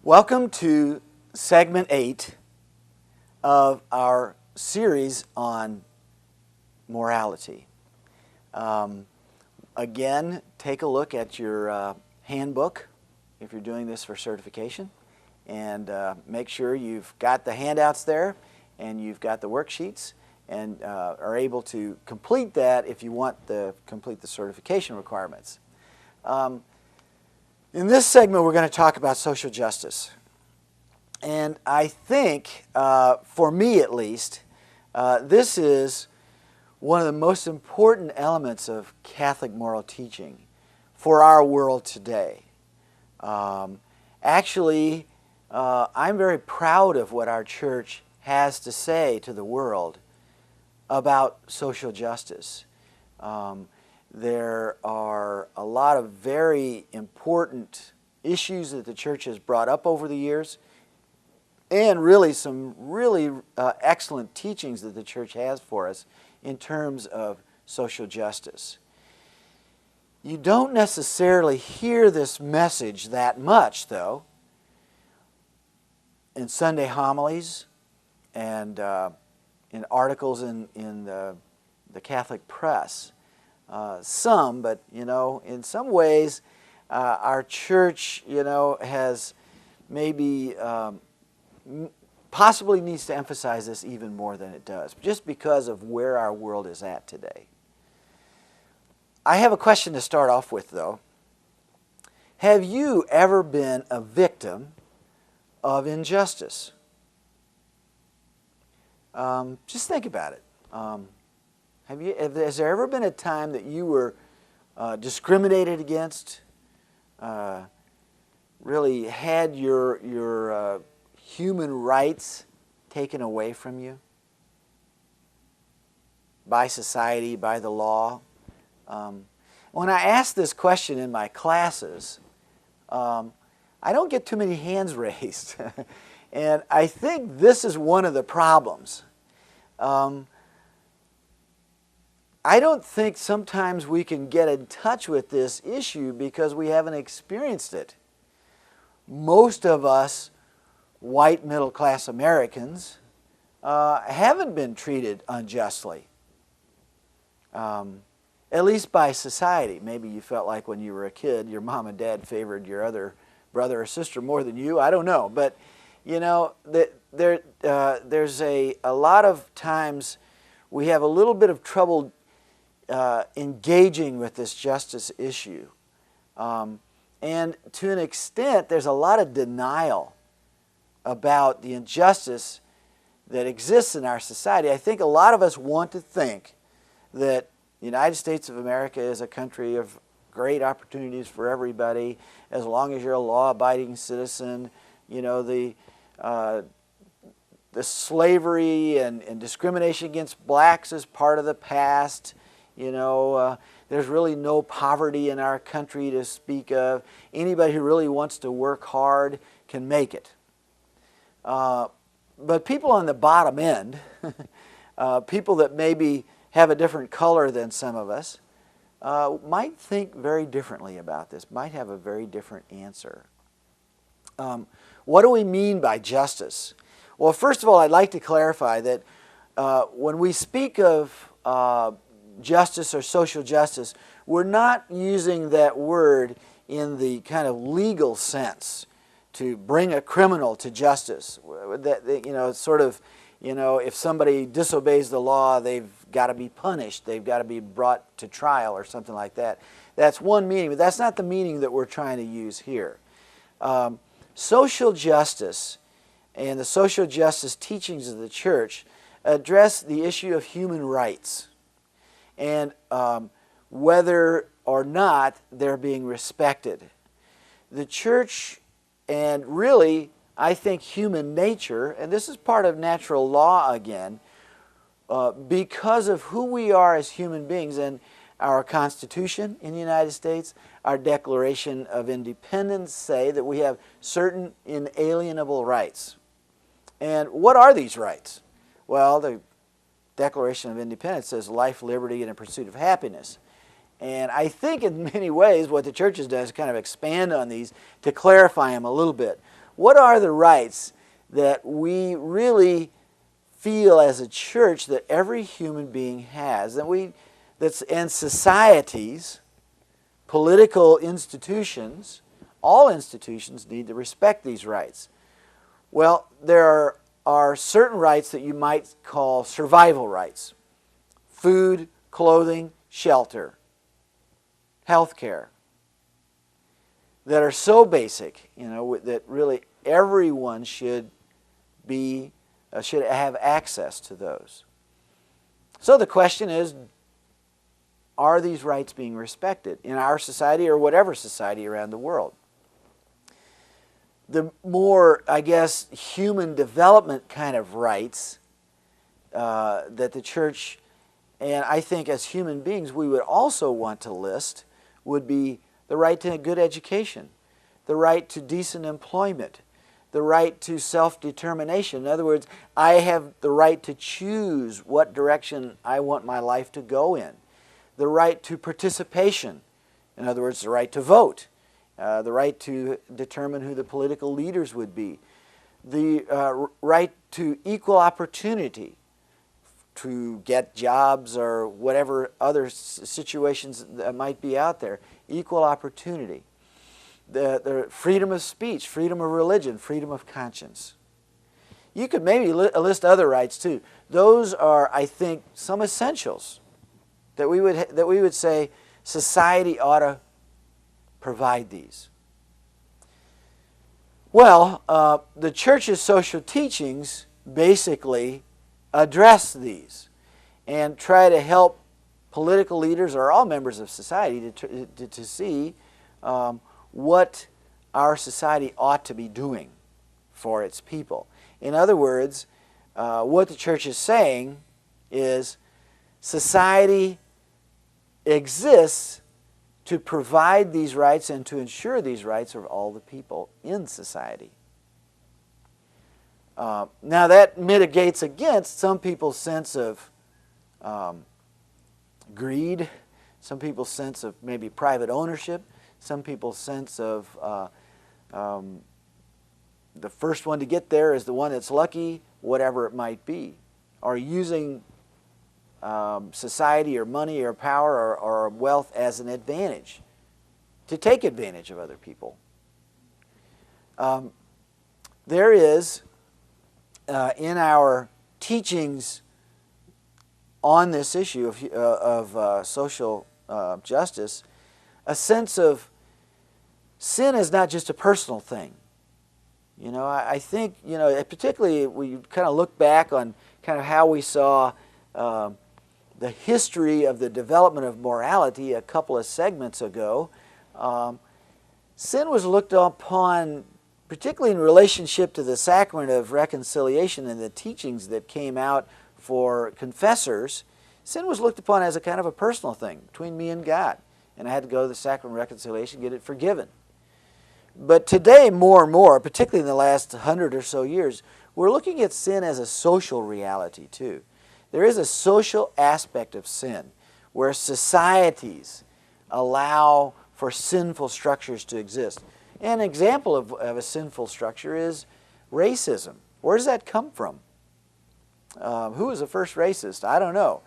Welcome to segment 8 of our series on morality. Again, take a look at your handbook if you're doing this for certification, and make sure you've got the handouts there and you've got the worksheets and are able to complete that if you want to complete the certification requirements. In this segment, we're going to talk about social justice. And I think, for me at least, this is one of the most important elements of Catholic moral teaching for our world today. Actually, I'm very proud of what our church has to say to the world about social justice. There are a lot of very important issues that the church has brought up over the years, and really some really excellent teachings that the church has for us in terms of social justice. You don't necessarily hear this message that much, though, in Sunday homilies and in articles in the Catholic press. Some, but in some ways, our church, has maybe possibly needs to emphasize this even more than it does, just because of where our world is at today. I have a question to start off with, though. Have you ever been a victim of injustice? Just think about it. Has there ever been a time that you were discriminated against, really had your human rights taken away from you by society, by the law? When I ask this question in my classes, I don't get too many hands raised. And I think this is one of the problems. I don't think sometimes we can get in touch with this issue because we haven't experienced it. Most of us white middle-class Americans haven't been treated unjustly, at least by society. Maybe you felt like when you were a kid your mom and dad favored your other brother or sister more than you. I don't know. But, there's a lot of times we have a little bit of trouble engaging with this justice issue. And to an extent, there's a lot of denial about the injustice that exists in our society. I think a lot of us want to think that the United States of America is a country of great opportunities for everybody, as long as you're a law-abiding citizen. The slavery and discrimination against blacks is part of the past. There's really no poverty in our country to speak of. Anybody who really wants to work hard can make it. But people on the bottom end, people that maybe have a different color than some of us, might think very differently about this, might have a very different answer. What do we mean by justice? Well, first of all, I'd like to clarify that when we speak of justice or social justice, we're not using that word in the kind of legal sense to bring a criminal to justice. If somebody disobeys the law, they've got to be punished, they've got to be brought to trial or something like that. That's one meaning, but that's not the meaning that we're trying to use here. Social justice and the social justice teachings of the Church address the issue of human rights and whether or not they're being respected. The Church, and really, I think human nature, and this is part of natural law again, because of who we are as human beings, and Our Constitution in the United States, our Declaration of Independence say that we have certain inalienable rights. And what are these rights? Well, the Declaration of Independence says life, liberty, and a pursuit of happiness. And I think in many ways what the church has done is kind of expand on these to clarify them a little bit. What are the rights that we really feel as a church that every human being has, and societies, political institutions, all institutions need to respect these rights? Well, there are certain rights that you might call survival rights: food, clothing, shelter, health care, that are so basic, that really everyone should have access to those. So the question is, are these rights being respected in our society or whatever society around the world? The more, I guess, human development kind of rights that the church, and I think as human beings we would also want to list, would be the right to a good education, the right to decent employment, the right to self-determination. In other words, I have the right to choose what direction I want my life to go in. The right to participation, in other words, the right to vote, the right to determine who the political leaders would be, the right to equal opportunity to get jobs or whatever other situations that might be out there, equal opportunity. The freedom of speech, freedom of religion, freedom of conscience. You could maybe list other rights too. Those are, I think, some essentials that we would say society ought to provide these. Well, the church's social teachings basically address these and try to help political leaders or all members of society to see what our society ought to be doing for its people. In other words, what the church is saying is society exists to provide these rights and to ensure these rights of all the people in society. Now that mitigates against some people's sense of greed, some people's sense of maybe private ownership, some people's sense of the first one to get there is the one that's lucky, whatever it might be, or using society or money or power or wealth as an advantage to take advantage of other people. There is in our teachings on this issue of social justice a sense of sin is not just a personal thing. I think, particularly we kind of look back on kind of how we saw the history of the development of morality a couple of segments ago. Sin was looked upon, particularly in relationship to the sacrament of reconciliation and the teachings that came out for confessors. Sin was looked upon as a kind of a personal thing between me and God. And I had to go to the sacrament of reconciliation, get it forgiven. But today, more and more, particularly in the last 100 or so years, we're looking at sin as a social reality too. There is a social aspect of sin where societies allow for sinful structures to exist. An example of a sinful structure is racism. Where does that come from? Who was the first racist? I don't know.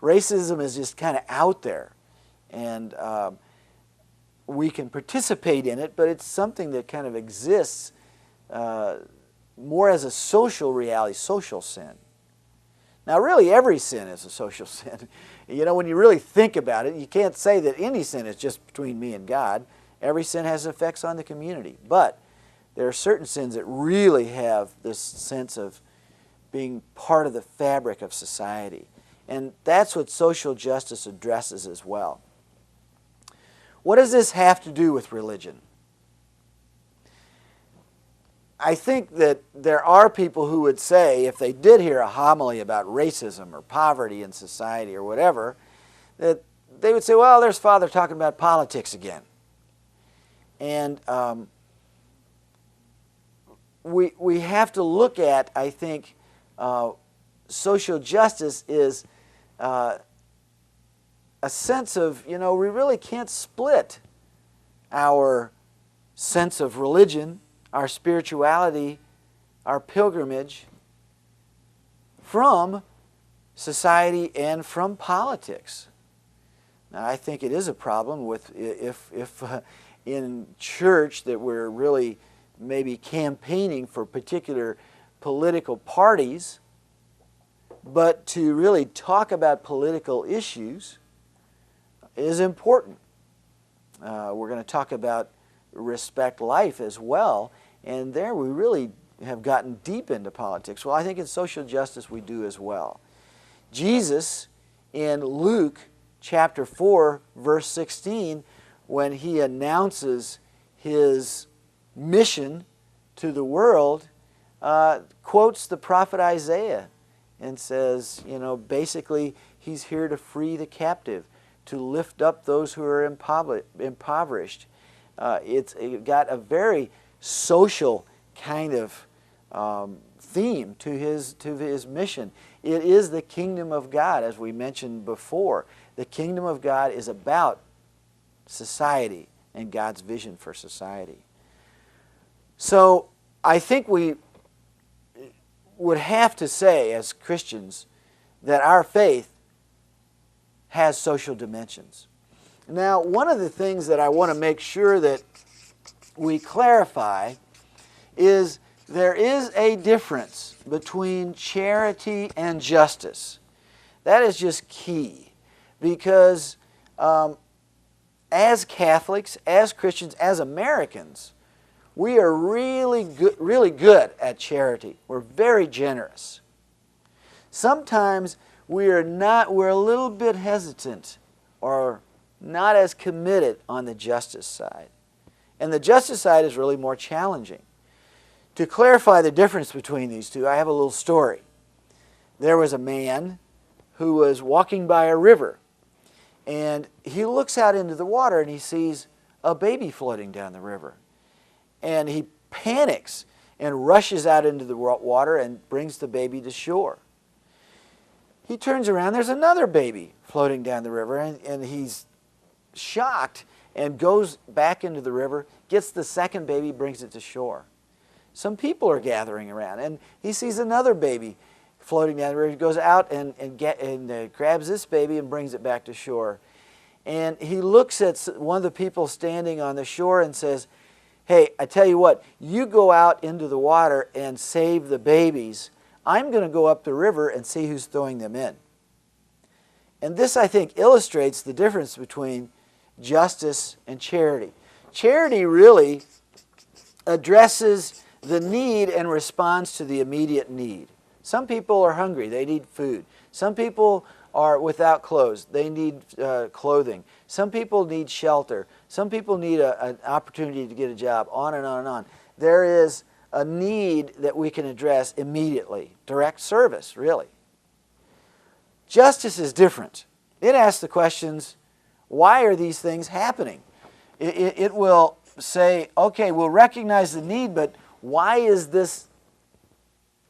Racism is just kind of out there. And we can participate in it, but it's something that kind of exists more as a social reality, social sin. Now, really, every sin is a social sin. When you really think about it, you can't say that any sin is just between me and God. Every sin has effects on the community. But there are certain sins that really have this sense of being part of the fabric of society. And that's what social justice addresses as well. What does this have to do with religion? I think that there are people who would say, if they did hear a homily about racism or poverty in society or whatever, that they would say, well, there's Father talking about politics again. And we have to look at, I think, social justice is a sense of, we really can't split our sense of religion, our spirituality, our pilgrimage from society and from politics. Now, I think it is a problem with if in church that we're really maybe campaigning for particular political parties, but to really talk about political issues is important. We're going to talk about respect life as well, and there we really have gotten deep into politics. Well, I think in social justice we do as well. Jesus in Luke chapter 4, verse 16, when he announces his mission to the world, quotes the prophet Isaiah and says, basically he's here to free the captive, to lift up those who are impoverished. It's got a very social kind of theme to his mission. It is the kingdom of God, as we mentioned before. The kingdom of God is about society and God's vision for society. So I think we would have to say as Christians that our faith has social dimensions. Now, one of the things that I want to make sure that we clarify is there is a difference between charity and justice. That is just key, because as Catholics, as Christians, as Americans, we are really good at charity. We're very generous. Sometimes we're a little bit hesitant or not as committed on the justice side. And the justice side is really more challenging. To clarify the difference between these two, I have a little story. There was a man who was walking by a river, and he looks out into the water and he sees a baby floating down the river. And he panics and rushes out into the water and brings the baby to shore. He turns around, there's another baby floating down the river, and he's shocked and goes back into the river, gets the second baby, brings it to shore. Some people are gathering around, and he sees another baby floating down the river. He goes out and grabs this baby and brings it back to shore. And he looks at one of the people standing on the shore and says, hey, I tell you what, you go out into the water and save the babies. I'm going to go up the river and see who's throwing them in. And this, I think, illustrates the difference between justice and charity. Charity really addresses the need and responds to the immediate need. Some people are hungry, they need food. Some people are without clothes, they need clothing. Some people need shelter. Some people need an opportunity to get a job, on and on and on. There is a need that we can address immediately. Direct service, really. Justice is different. It asks the questions, why are these things happening? It will say, okay, we'll recognize the need, but why is this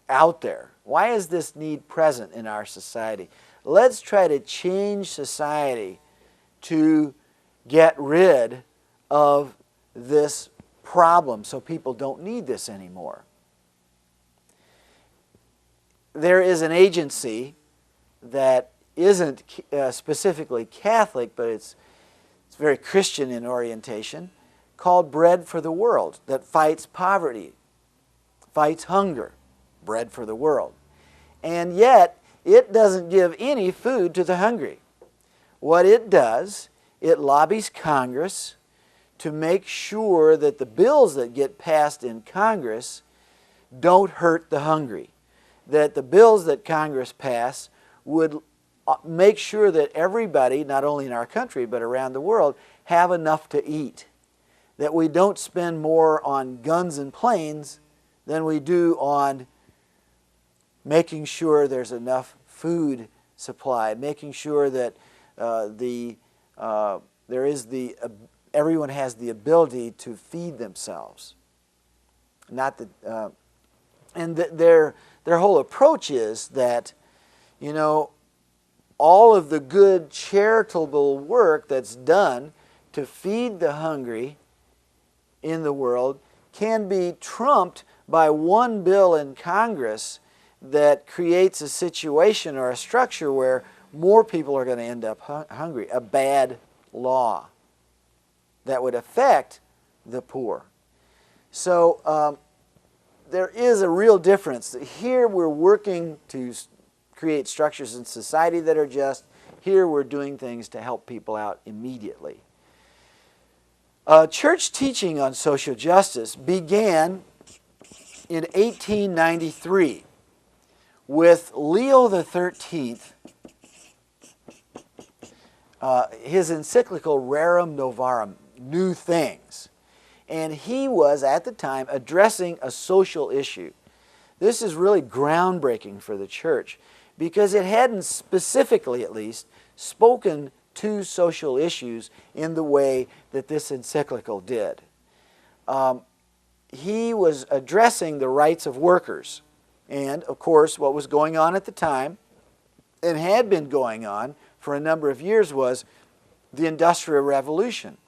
out there? Why is this need present in our society? Let's try to change society to get rid of this problem so people don't need this anymore. There is an agency that isn't specifically Catholic, but it's very Christian in orientation, called Bread for the World, that fights poverty, fights hunger. Bread for the World. And yet, it doesn't give any food to the hungry. What it does, it lobbies Congress to make sure that the bills that get passed in Congress don't hurt the hungry. That the bills that Congress pass would make sure that everybody, not only in our country but around the world, have enough to eat. That we don't spend more on guns and planes than we do on making sure there's enough food supply, making sure that the there is everyone has the ability to feed themselves. Not that, and their whole approach is that, you know, all of the good charitable work that's done to feed the hungry in the world can be trumped by one bill in Congress that creates a situation or a structure where more people are going to end up hungry. A bad law that would affect the poor. So there is a real difference. Here we're working to create structures in society that are just. Here we're doing things to help people out immediately. Church teaching on social justice began in 1893 with Leo XIII, his encyclical Rerum Novarum, New Things. And he was, at the time, addressing a social issue. This is really groundbreaking for the church because it hadn't specifically, at least, spoken to social issues in the way that this encyclical did. He was addressing the rights of workers. And, of course, what was going on at the time, and had been going on for a number of years, was the Industrial Revolution.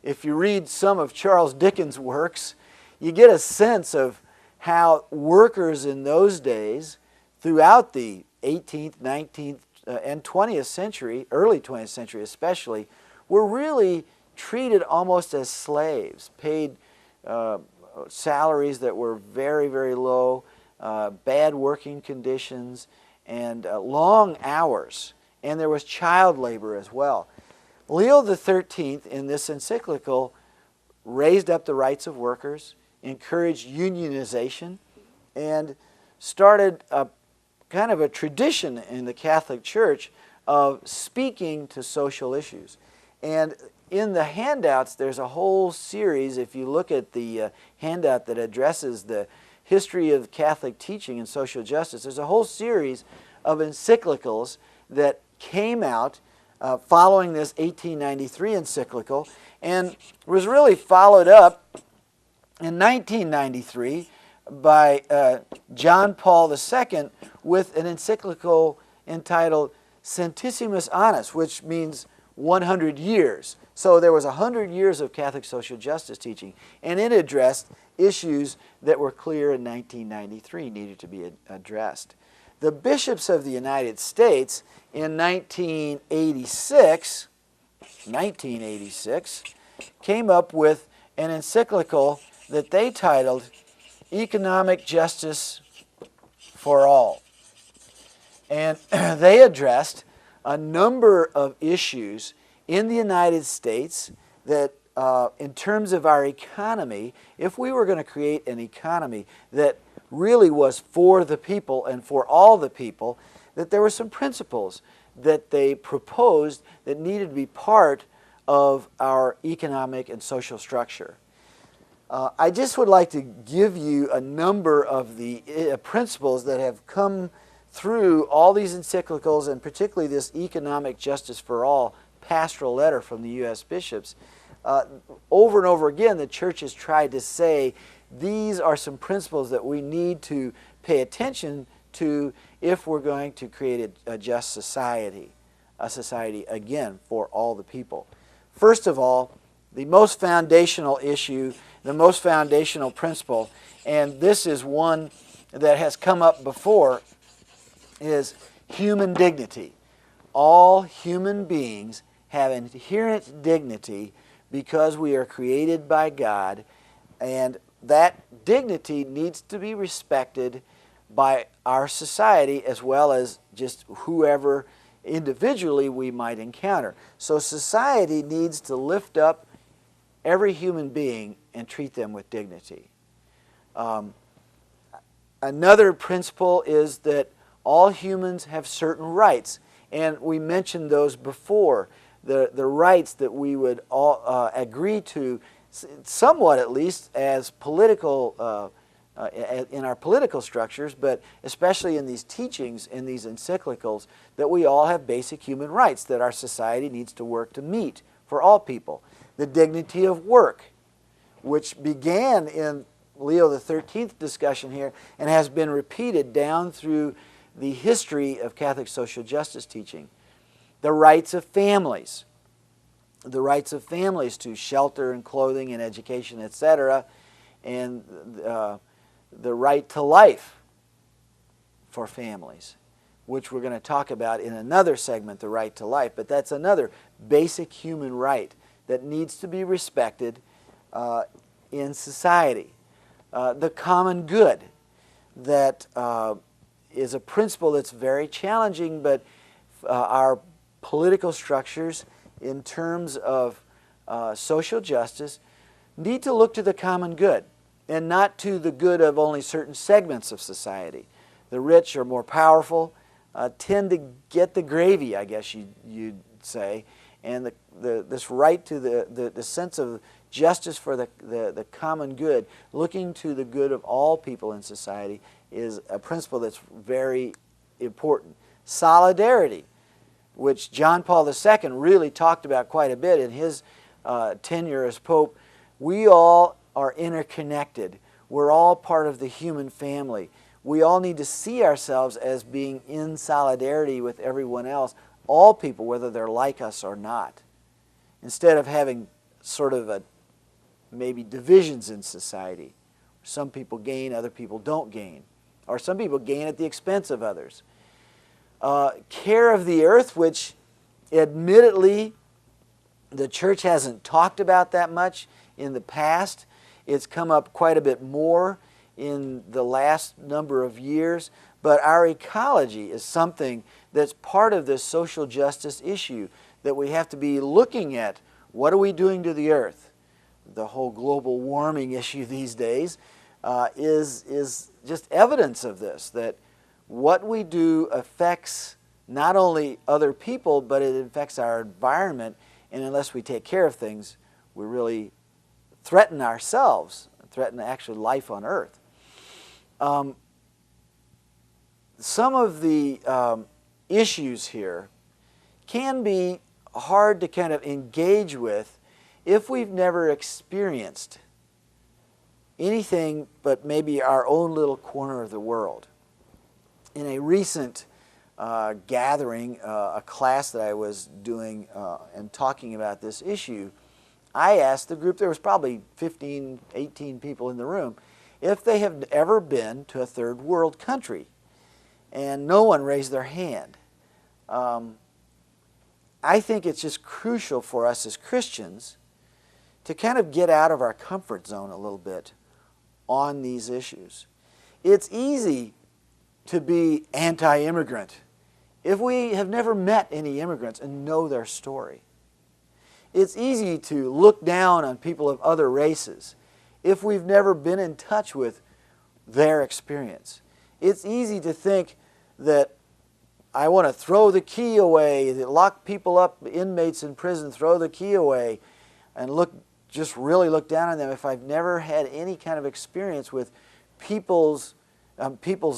If you read some of Charles Dickens' works, you get a sense of how workers in those days, throughout the 18th, 19th, and 20th century, early 20th century especially, were really treated almost as slaves, paid salaries that were very, very low, bad working conditions, and long hours. And there was child labor as well. Leo XIII, in this encyclical, raised up the rights of workers, encouraged unionization, and started a kind of a tradition in the Catholic Church of speaking to social issues. And in the handouts, there's a whole series. If you look at the handout that addresses the history of Catholic teaching and social justice, there's a whole series of encyclicals that came out following this 1893 encyclical, and was really followed up in 1993 by John Paul II with an encyclical entitled Centesimus Annus, which means 100 years. So there was 100 years of Catholic social justice teaching, and it addressed issues that were clear in 1993 needed to be addressed. The bishops of the United States in 1986 came up with an encyclical that they titled Economic Justice for All. And they addressed a number of issues in the United States that in terms of our economy, if we were going to create an economy that really was for the people and for all the people, that there were some principles that they proposed that needed to be part of our economic and social structure. I just would like to give you a number of the principles that have come through all these encyclicals, and particularly this Economic Justice for All pastoral letter from the U.S. bishops. Over and over again, the church has tried to say these are some principles that we need to pay attention to if we're going to create a just society, a society, again, for all the people. First of all, the most foundational issue, the most foundational principle, and this is one that has come up before, is human dignity. All human beings have inherent dignity because we are created by God, and that dignity needs to be respected by our society as well as just whoever individually we might encounter. So society needs to lift up every human being and treat them with dignity. Another principle is that all humans have certain rights, and we mentioned those before. The rights that we would all agree to, somewhat at least, as political in our political structures, but especially in these teachings, in these encyclicals, that we all have basic human rights that our society needs to work to meet for all people. The dignity of work, which began in Leo XIII discussion here and has been repeated down through the history of Catholic social justice teaching. The rights of families. The rights of families to shelter and clothing and education, etc., and the right to life for families, which we're going to talk about in another segment, the right to life. But that's another basic human right that needs to be respected in society. The common good, that is a principle that's very challenging, but our political structures in terms of social justice need to look to the common good and not to the good of only certain segments of society. The rich or more powerful tend to get the gravy, I guess you'd say, and this right to the sense of justice for the common good, looking to the good of all people in society, is a principle that's very important. Solidarity, which John Paul II really talked about quite a bit in his tenure as Pope. We all are interconnected. We're all part of the human family. We all need to see ourselves as being in solidarity with everyone else, all people, whether they're like us or not, instead of having sort of maybe divisions in society. Some people gain, other people don't gain, or some people gain at the expense of others. Care of the earth, which admittedly the church hasn't talked about that much in the past. It's come up quite a bit more in the last number of years, but our ecology is something that's part of this social justice issue that we have to be looking at. What are we doing to the earth? The whole global warming issue these days is just evidence of this, that what we do affects not only other people, but it affects our environment, and unless we take care of things, we really threaten ourselves, threaten actually life on earth. Some of the issues here can be hard to kind of engage with if we've never experienced anything but maybe our own little corner of the world. In a recent gathering, a class that I was doing and talking about this issue, I asked the group, there was probably 15, 18 people in the room, if they have ever been to a third world country. And no one raised their hand. I think it's just crucial for us as Christians to kind of get out of our comfort zone a little bit on these issues. It's easy to be anti-immigrant if we have never met any immigrants and know their story. It's easy to look down on people of other races if we've never been in touch with their experience. It's easy to think that I want to throw the key away, that lock people up, inmates in prison, throw the key away, and just really look down on them if I've never had any kind of experience with people's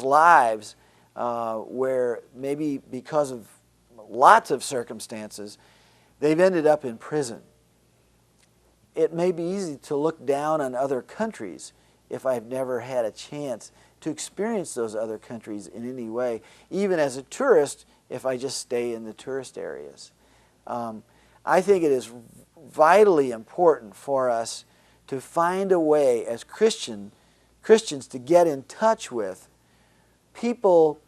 lives where maybe because of lots of circumstances, they've ended up in prison. It may be easy to look down on other countries if I've never had a chance to experience those other countries in any way, even as a tourist, if I just stay in the tourist areas. I think it is vitally important for us to find a way as Christians to get in touch with people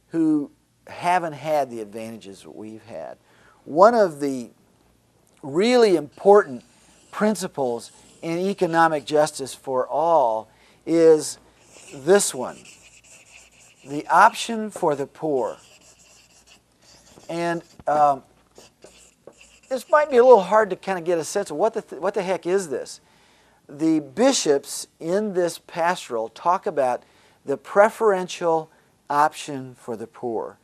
who haven't had the advantages that we've had. One of the really important principles in economic justice for all is this one: the option for the poor. And this might be a little hard to kind of get a sense of what the heck is this. The bishops in this pastoral talk about the preferential option for the poor.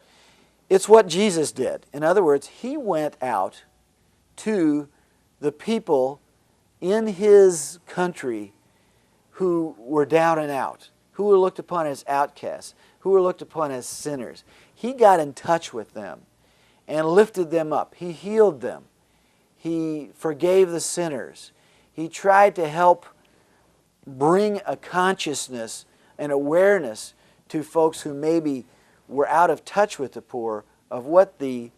It's what Jesus did. In other words, he went out to the people in his country who were down and out, who were looked upon as outcasts, who were looked upon as sinners. He got in touch with them and lifted them up. He healed them. He forgave the sinners. He tried to help bring a consciousness and awareness to folks who maybe were out of touch with the poor of what the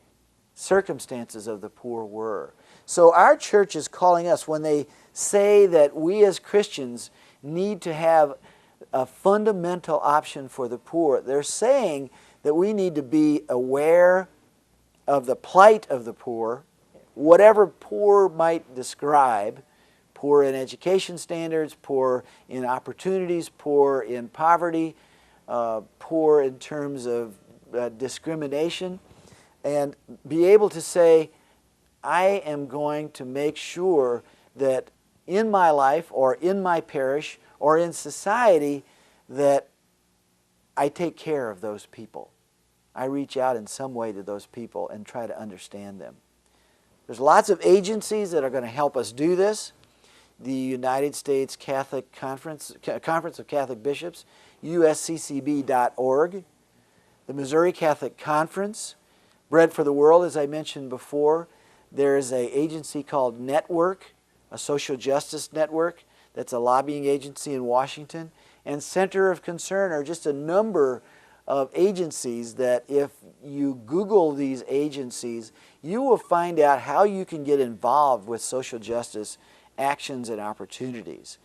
circumstances of the poor were. So our church is calling us, when they say that we as Christians need to have a fundamental option for the poor, they're saying that we need to be aware of the plight of the poor, whatever poor might describe, poor in education standards, poor in opportunities, poor in poverty, poor in terms of discrimination, and be able to say, I am going to make sure that in my life or in my parish or in society that I take care of those people. I reach out in some way to those people and try to understand them. There's lots of agencies that are going to help us do this. The United States Catholic Conference of Catholic Bishops, usccb.org, the Missouri Catholic Conference, Bread for the World, as I mentioned before. There's an agency called Network, a social justice network. That's a lobbying agency in Washington. And Center of Concern are just a number of agencies that if you Google these agencies, you will find out how you can get involved with social justice actions and opportunities.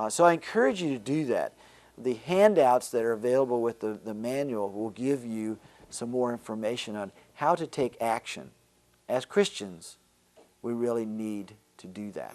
So I encourage you to do that. The handouts that are available with the manual will give you some more information on how to take action. As Christians, we really need to do that.